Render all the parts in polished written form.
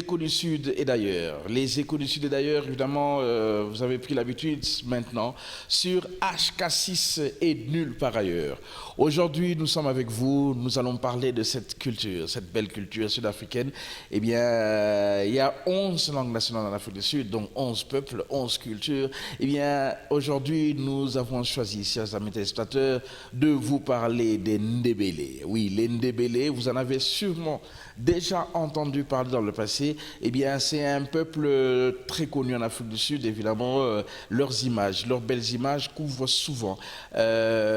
échos du Sud et d'ailleurs. Les échos du Sud et d'ailleurs, évidemment, vous avez pris l'habitude maintenant sur HK6 et nulle part ailleurs. Aujourd'hui, nous sommes avec vous, nous allons parler de cette culture, cette belle culture sud-africaine. Eh bien, il y a 11 langues nationales en Afrique du Sud, donc 11 peuples, 11 cultures. Eh bien, aujourd'hui, nous avons choisi, chers amis téléspectateurs, de vous parler des Ndébélé. Oui, les Ndébélé, vous en avez sûrement déjà entendu parler dans le passé. Eh bien, c'est un peuple très connu en Afrique du Sud. Évidemment, leurs images, leurs belles images couvrent souvent les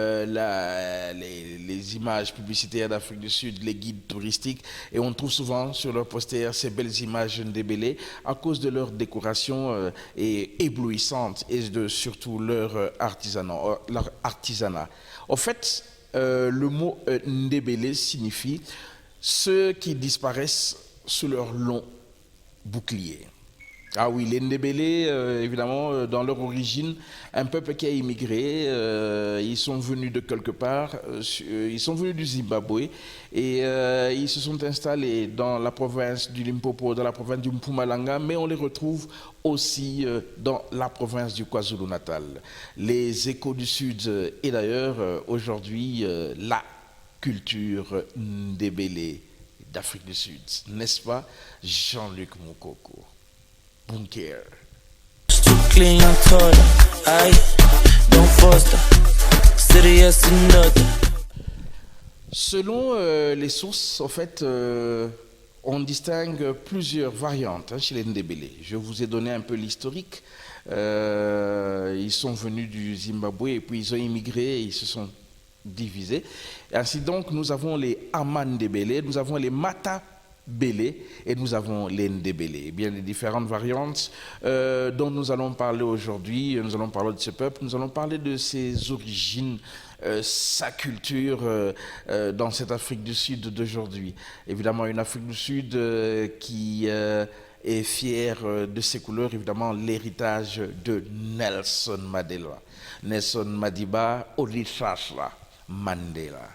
images publicitaires d'Afrique du Sud, les guides touristiques. Et on trouve souvent sur leurs posters ces belles images Ndébélé à cause de leur décoration éblouissante et de surtout leur artisanat. En fait, le mot Ndébélé signifie ceux qui disparaissent sous leur long bouclier. Ah oui, les Ndébélé, évidemment, dans leur origine, un peuple qui a immigré, ils sont venus de quelque part, ils sont venus du Zimbabwe et ils se sont installés dans la province du Limpopo, dans la province du Mpumalanga, mais on les retrouve aussi dans la province du KwaZulu-Natal. Les échos du Sud et d'ailleurs, aujourd'hui, la culture Ndébélé d'Afrique du Sud, n'est-ce pas, Jean-Luc Moukoko? Bunker. Selon les sources, en fait, on distingue plusieurs variantes chez les Ndébélé. Je vous ai donné un peu l'historique. Ils sont venus du Zimbabwe et puis ils ont immigré, ils se sont divisés. Et ainsi donc, nous avons les Amandébélé, nous avons les Matabélé et nous avons les Ndébélé. Eh bien, les différentes variantes dont nous allons parler aujourd'hui, nous allons parler de ce peuple, nous allons parler de ses origines, sa culture dans cette Afrique du Sud d'aujourd'hui. Évidemment, une Afrique du Sud qui est fière de ses couleurs, évidemment, l'héritage de Nelson Mandela. Nelson Madiba Olisasla Mandela.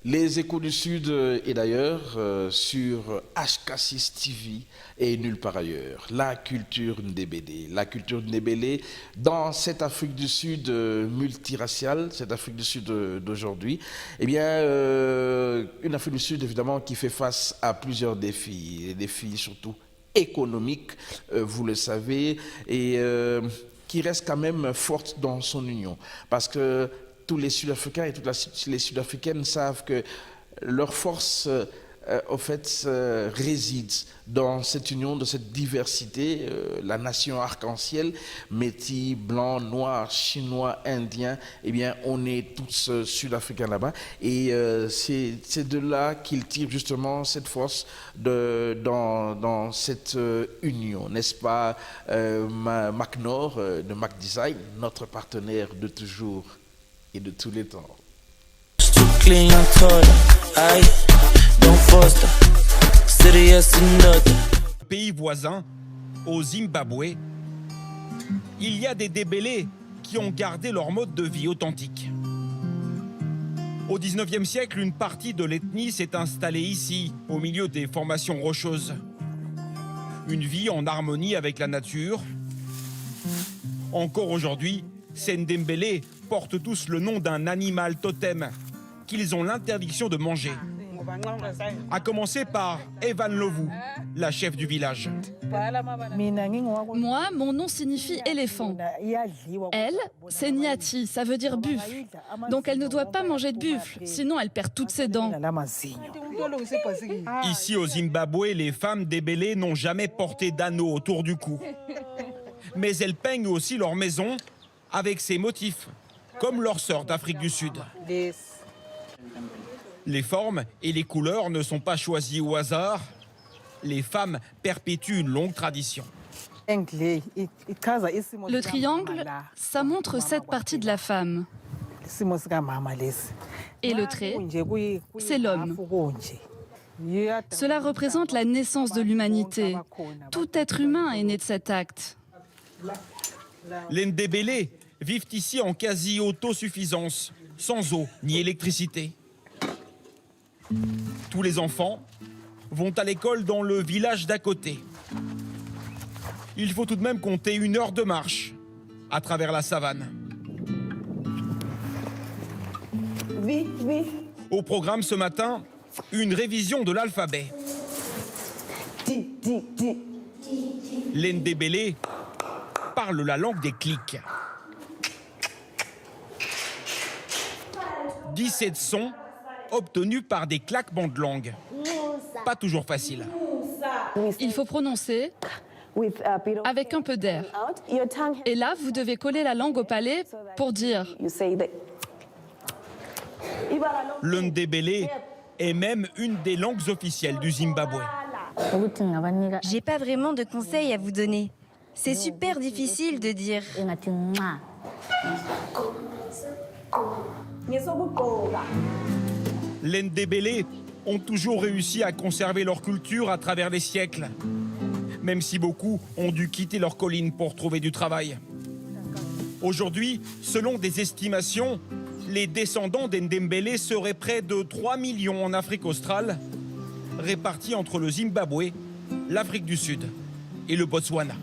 Les Échos du Sud et d'ailleurs sur HK6 TV et nulle part ailleurs. La culture Ndébélé. La culture Ndébélé dans cette Afrique du Sud multiraciale, cette Afrique du Sud d'aujourd'hui. Eh bien, une Afrique du Sud évidemment qui fait face à plusieurs défis. Des défis surtout économiques, vous le savez, et qui reste quand même forte dans son union. Parce que tous les Sud-Africains et toutes les Sud-Africaines savent que leur force, au fait, réside dans cette union, de cette diversité, la nation arc-en-ciel, métis, blancs, noirs, chinois, indiens, eh bien, on est tous Sud-Africains là-bas. Et c'est de là qu'ils tirent justement cette force dans cette union, n'est-ce pas, MacNor de Mac Design, notre partenaire de toujours et de tous les temps. Pays voisin, au Zimbabwe, il y a des Ndébélés qui ont gardé leur mode de vie authentique. Au XIXe siècle, une partie de l'ethnie s'est installée ici, au milieu des formations rocheuses. Une vie en harmonie avec la nature. Encore aujourd'hui, ces Ndébélés portent tous le nom d'un animal totem qu'ils ont l'interdiction de manger. À commencer par Evan Lovu, la chef du village. Moi, mon nom signifie éléphant. Elle, c'est Nyati, ça veut dire buffle. Donc elle ne doit pas manger de buffle, sinon elle perd toutes ses dents. Ici au Zimbabwe, les femmes Ndébélés n'ont jamais porté d'anneau autour du cou. Mais elles peignent aussi leur maison avec ces motifs, comme leurs sœurs d'Afrique du Sud. Les formes et les couleurs ne sont pas choisies au hasard. Les femmes perpétuent une longue tradition. Le triangle, ça montre cette partie de la femme. Et le trait, c'est l'homme. Cela représente la naissance de l'humanité. Tout être humain est né de cet acte. Les Ndébélés vivent ici en quasi-autosuffisance, sans eau ni électricité. Tous les enfants vont à l'école dans le village d'à côté. Il faut tout de même compter 1 heure de marche à travers la savane. Au programme ce matin, une révision de l'alphabet. Les Ndébélés parlent la langue des clics. 17 sons obtenus par des claquements de langue. Pas toujours facile. Il faut prononcer avec un peu d'air. Et là, vous devez coller la langue au palais pour dire. Le Ndébélé est même une des langues officielles du Zimbabwe. J'ai pas vraiment de conseils à vous donner. C'est super difficile de dire. Les Ndébélés ont toujours réussi à conserver leur culture à travers les siècles, même si beaucoup ont dû quitter leurs collines pour trouver du travail. Aujourd'hui, selon des estimations, les descendants des Ndébélés seraient près de 3 millions en Afrique australe, répartis entre le Zimbabwe, l'Afrique du Sud et le Botswana.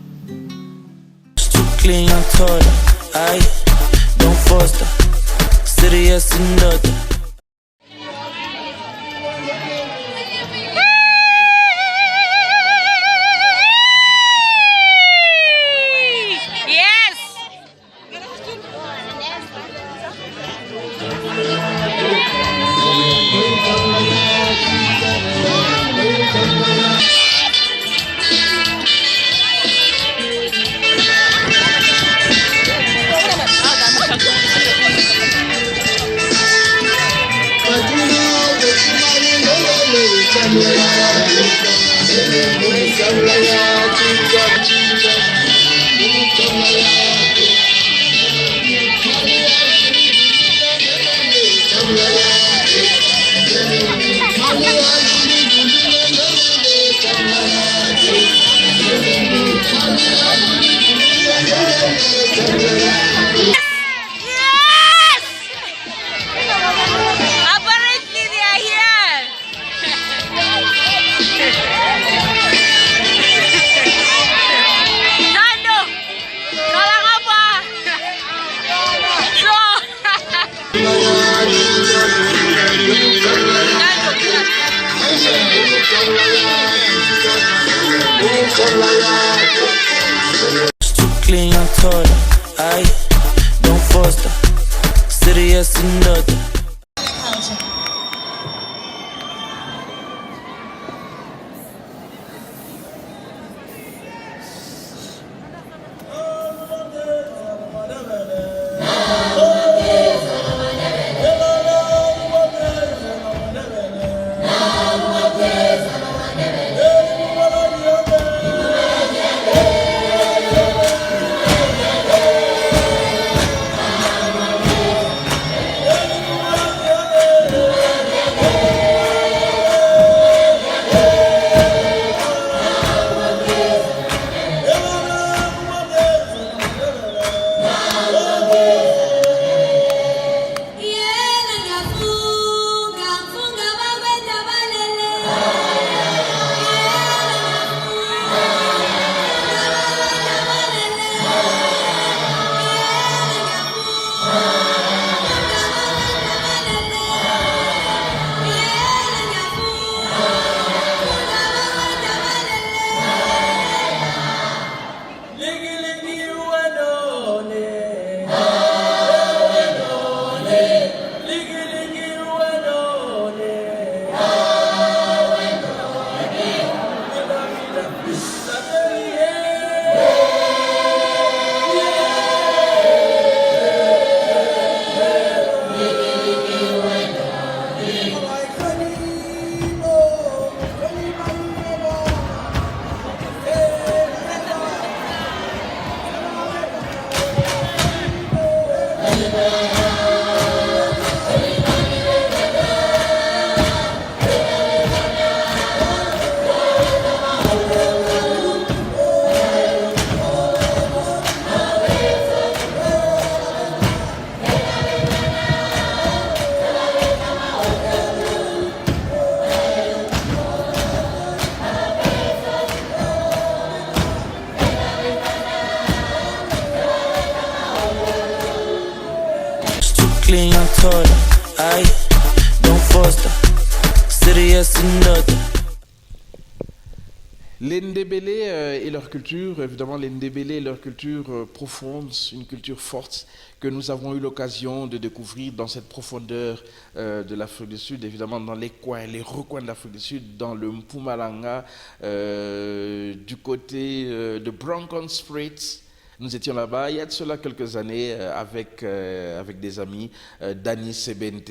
Les Ndébélé et leur culture, évidemment les Ndébélé et leur culture profonde, une culture forte que nous avons eu l'occasion de découvrir dans cette profondeur de l'Afrique du Sud, évidemment dans les coins, les recoins de l'Afrique du Sud, dans le Mpumalanga, du côté de Broncos Street. Nous étions là-bas il y a de cela quelques années avec des amis, Dani Sebente,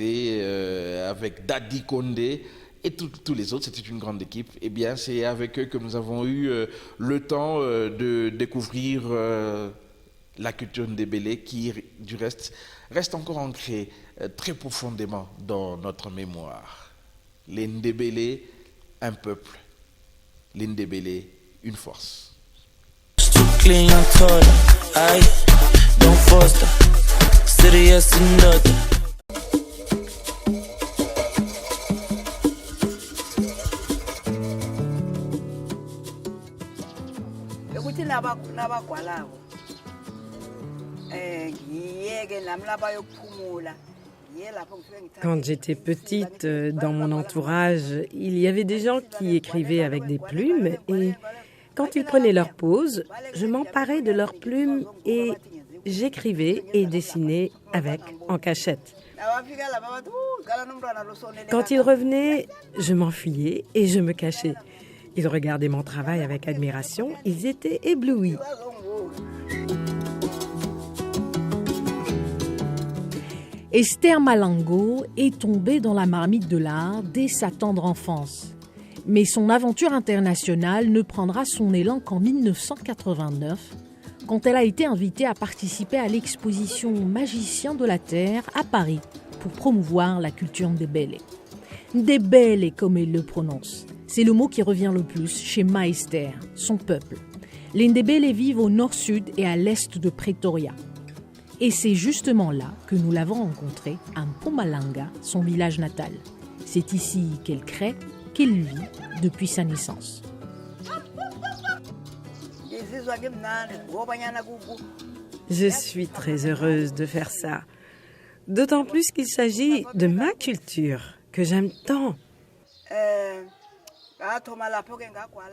avec Daddy Condé, et tous les autres. C'était une grande équipe. Eh bien, c'est avec eux que nous avons eu le temps de découvrir la culture ndébélé qui, du reste encore ancrée très profondément dans notre mémoire. Les Ndébélé, un peuple. Les Ndébélé, une force. Quand j'étais petite, dans mon entourage, il y avait des gens qui écrivaient avec des plumes et quand ils prenaient leur pause, je m'emparais de leurs plumes et j'écrivais et dessinais avec en cachette. Quand ils revenaient, je m'enfuyais et je me cachais. Ils regardaient mon travail avec admiration, ils étaient éblouis. Esther Malango est tombée dans la marmite de l'art dès sa tendre enfance. Mais son aventure internationale ne prendra son élan qu'en 1989, quand elle a été invitée à participer à l'exposition Magiciens de la Terre à Paris pour promouvoir la culture ndébélé. Ndébélé, comme elle le prononce, c'est le mot qui revient le plus chez Ma Esther, son peuple. Les Ndébélé vivent au nord-sud et à l'est de Pretoria. Et c'est justement là que nous l'avons rencontrée à Mpumalanga, son village natal. C'est ici qu'elle crée, qu'elle vit depuis sa naissance. Je suis très heureuse de faire ça. D'autant plus qu'il s'agit de ma culture, que j'aime tant.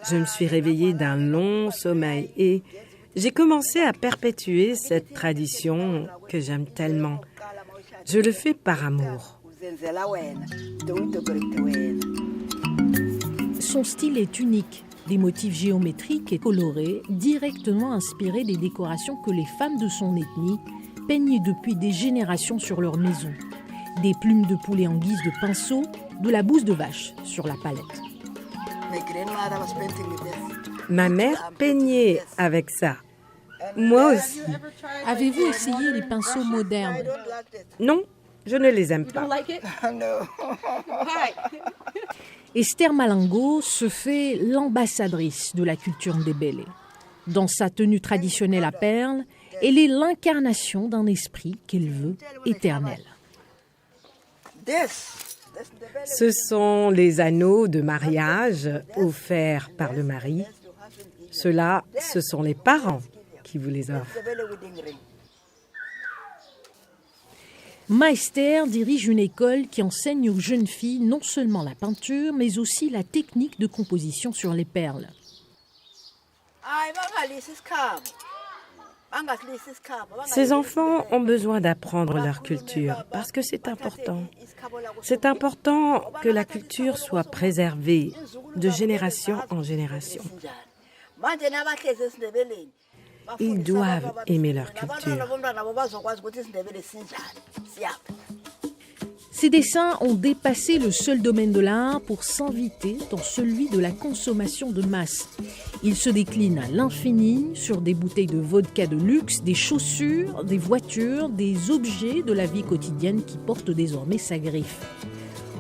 Je me suis réveillée d'un long sommeil et j'ai commencé à perpétuer cette tradition que j'aime tellement. Je le fais par amour. Son style est unique. Des motifs géométriques et colorés, directement inspirés des décorations que les femmes de son ethnie peignent depuis des générations sur leur maison. Des plumes de poulet en guise de pinceau, de la bouse de vache sur la palette. Ma mère peignait avec ça. Moi aussi. Avez-vous essayé les pinceaux modernes? Non, je ne les aime pas. Esther Malango se fait l'ambassadrice de la culture ndébélé. Dans sa tenue traditionnelle à perles, elle est l'incarnation d'un esprit qu'elle veut éternel. Ce sont les anneaux de mariage offerts par le mari. Ceux-là, ce sont les parents qui vous les offrent. Ma Esther dirige une école qui enseigne aux jeunes filles non seulement la peinture, mais aussi la technique de composition sur les perles. Ces enfants ont besoin d'apprendre leur culture parce que c'est important. C'est important que la culture soit préservée de génération en génération. Ils doivent aimer leur culture. Ces dessins ont dépassé le seul domaine de l'art pour s'inviter dans celui de la consommation de masse. Ils se déclinent à l'infini sur des bouteilles de vodka de luxe, des chaussures, des voitures, des objets de la vie quotidienne qui portent désormais sa griffe.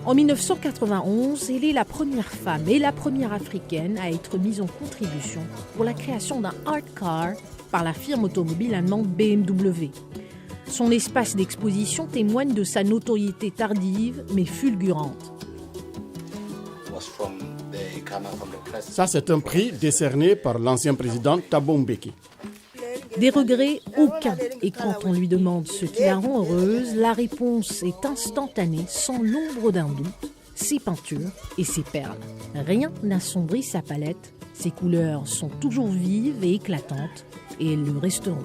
En 1991, elle est la première femme et la première africaine à être mise en contribution pour la création d'un art car par la firme automobile allemande BMW. Son espace d'exposition témoigne de sa notoriété tardive mais fulgurante. Ça, c'est un prix décerné par l'ancien président Thabo Mbeki. Des regrets, aucun. Et quand on lui demande ce qui la rend heureuse, la réponse est instantanée, sans l'ombre d'un doute. Ses peintures et ses perles. Rien n'assombrit sa palette. Ses couleurs sont toujours vives et éclatantes, et elles le resteront.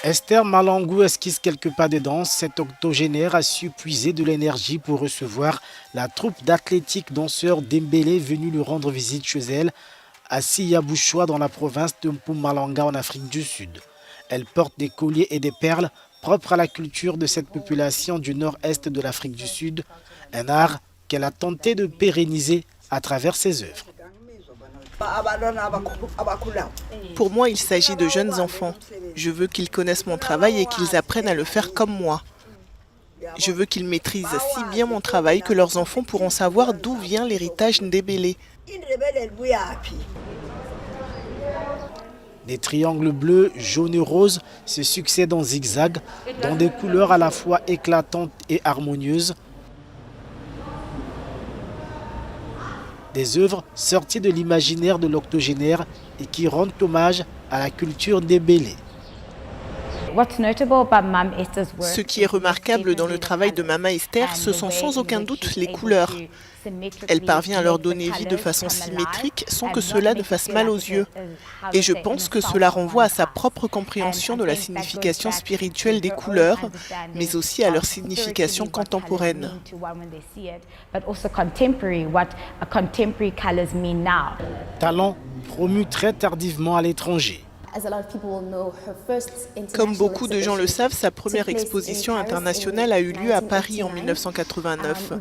Esther Malango esquisse quelques pas de danse. Cette octogénaire a su puiser de l'énergie pour recevoir la troupe d'athlétiques danseurs Dembélé venue lui rendre visite chez elle à Siyabushoa dans la province de Mpumalanga en Afrique du Sud. Elle porte des colliers et des perles propres à la culture de cette population du nord-est de l'Afrique du Sud, un art qu'elle a tenté de pérenniser à travers ses œuvres. Pour moi, il s'agit de jeunes enfants. Je veux qu'ils connaissent mon travail et qu'ils apprennent à le faire comme moi. Je veux qu'ils maîtrisent si bien mon travail que leurs enfants pourront savoir d'où vient l'héritage ndébélé. Des triangles bleus, jaunes et roses se succèdent en zigzag, dans des couleurs à la fois éclatantes et harmonieuses. Des œuvres sorties de l'imaginaire de l'octogénaire et qui rendent hommage à la culture ndébélé. Ce qui est remarquable dans le travail de Mama Esther, ce sont sans aucun doute les couleurs. Elle parvient à leur donner vie de façon symétrique sans que cela ne fasse mal aux yeux. Et je pense que cela renvoie à sa propre compréhension de la signification spirituelle des couleurs, mais aussi à leur signification contemporaine. Talent promu très tardivement à l'étranger. Comme beaucoup de gens le savent, sa première exposition internationale a eu lieu à Paris en 1989.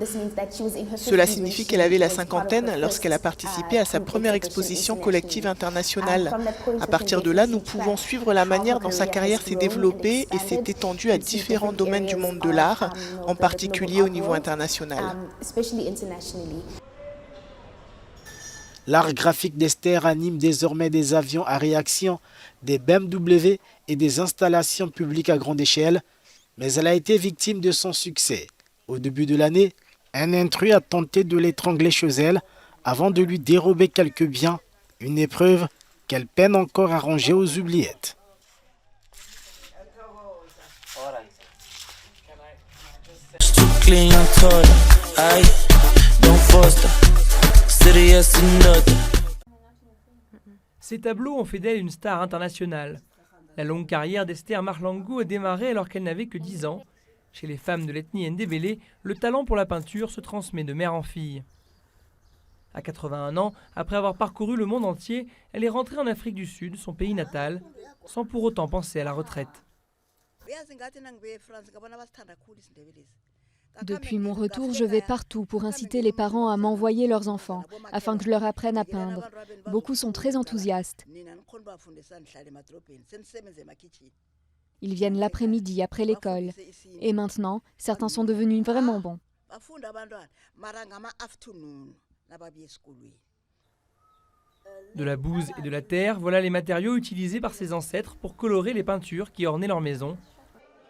Cela signifie qu'elle avait la cinquantaine lorsqu'elle a participé à sa première exposition collective internationale. À partir de là, nous pouvons suivre la manière dont sa carrière s'est développée et s'est étendue à différents domaines du monde de l'art, en particulier au niveau international. L'art graphique d'Esther anime désormais des avions à réaction, des BMW et des installations publiques à grande échelle, mais elle a été victime de son succès. Au début de l'année, un intrus a tenté de l'étrangler chez elle avant de lui dérober quelques biens Une épreuve qu'elle peine encore à ranger aux oubliettes. Ces tableaux ont fait d'elle une star internationale. La longue carrière d'Esther Mahlangu a démarré alors qu'elle n'avait que 10 ans. Chez les femmes de l'ethnie Ndébélé, le talent pour la peinture se transmet de mère en fille. À 81 ans, après avoir parcouru le monde entier, elle est rentrée en Afrique du Sud, son pays natal, sans pour autant penser à la retraite. Depuis mon retour, je vais partout pour inciter les parents à m'envoyer leurs enfants, afin que je leur apprenne à peindre. Beaucoup sont très enthousiastes. Ils viennent l'après-midi, après l'école. Et maintenant, certains sont devenus vraiment bons. De la bouse et de la terre, voilà les matériaux utilisés par ses ancêtres pour colorer les peintures qui ornaient leur maison.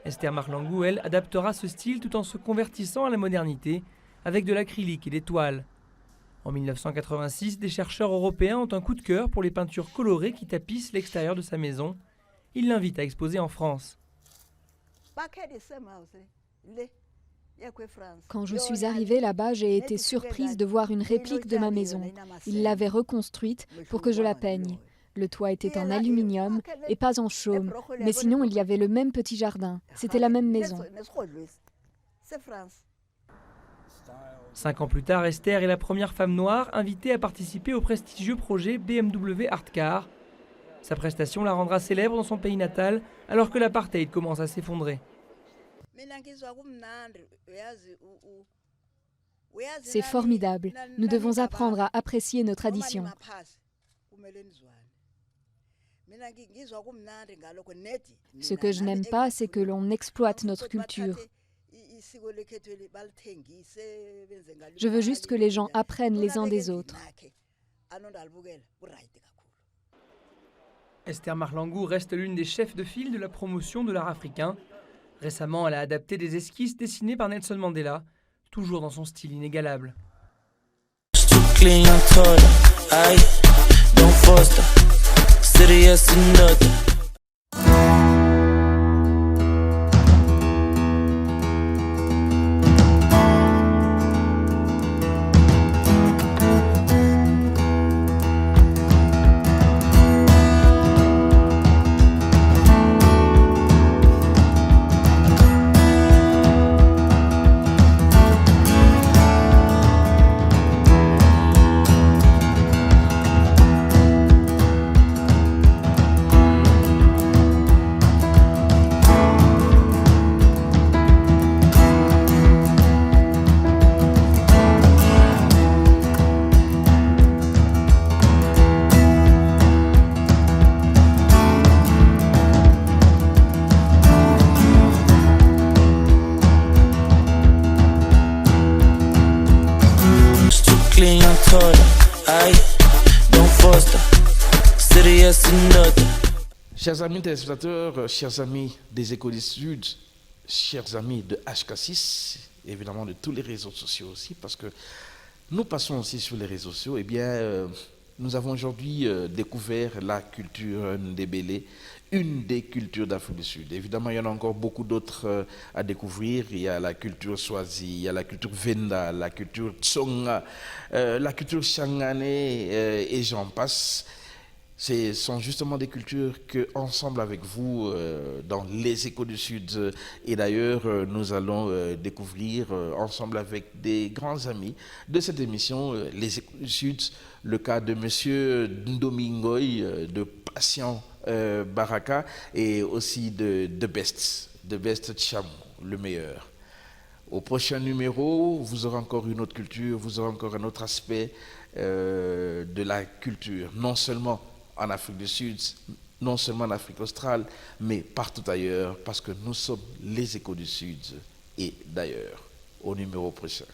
Esther Mahlangu, elle, adaptera ce style tout en se convertissant à la modernité avec de l'acrylique et des toiles. En 1986, des chercheurs européens ont un coup de cœur pour les peintures colorées qui tapissent l'extérieur de sa maison. Ils l'invitent à exposer en France. Quand je suis arrivée là-bas, j'ai été surprise de voir une réplique de ma maison. Ils l'avaient reconstruite pour que je la peigne. Le toit était en aluminium et pas en chaume, mais sinon il y avait le même petit jardin. C'était la même maison. 5 ans plus tard, Esther est la première femme noire invitée à participer au prestigieux projet BMW Art Car. Sa prestation la rendra célèbre dans son pays natal alors que l'apartheid commence à s'effondrer. C'est formidable. Nous devons apprendre à apprécier nos traditions. Ce que je n'aime pas, c'est que l'on exploite notre culture. Je veux juste que les gens apprennent les uns des autres. Esther Mahlangu reste l'une des chefs de file de la promotion de l'art africain. Récemment, elle a adapté des esquisses dessinées par Nelson Mandela, toujours dans son style inégalable. Chers amis téléspectateurs, chers amis des Échos du Sud, chers amis de HK6, évidemment de tous les réseaux sociaux aussi, parce que nous passons aussi sur les réseaux sociaux, eh bien, nous avons aujourd'hui découvert la culture Ndébélé, une des cultures d'Afrique du Sud. Évidemment, il y en a encore beaucoup d'autres à découvrir. Il y a la culture Swazi, il y a la culture Venda, la culture Tsonga, la culture Shangane et j'en passe. Ce sont justement des cultures que, ensemble avec vous, dans les Échos du Sud, et d'ailleurs, nous allons découvrir ensemble avec des grands amis de cette émission, les Échos du Sud, le cas de Monsieur Ndomingoy, de Patient Baraka, et aussi de The Best Chamou, le meilleur. Au prochain numéro, vous aurez encore une autre culture, vous aurez encore un autre aspect de la culture, non seulement en Afrique du Sud, non seulement en Afrique australe, mais partout ailleurs, parce que nous sommes les Échos du Sud et d'ailleurs, au numéro prochain.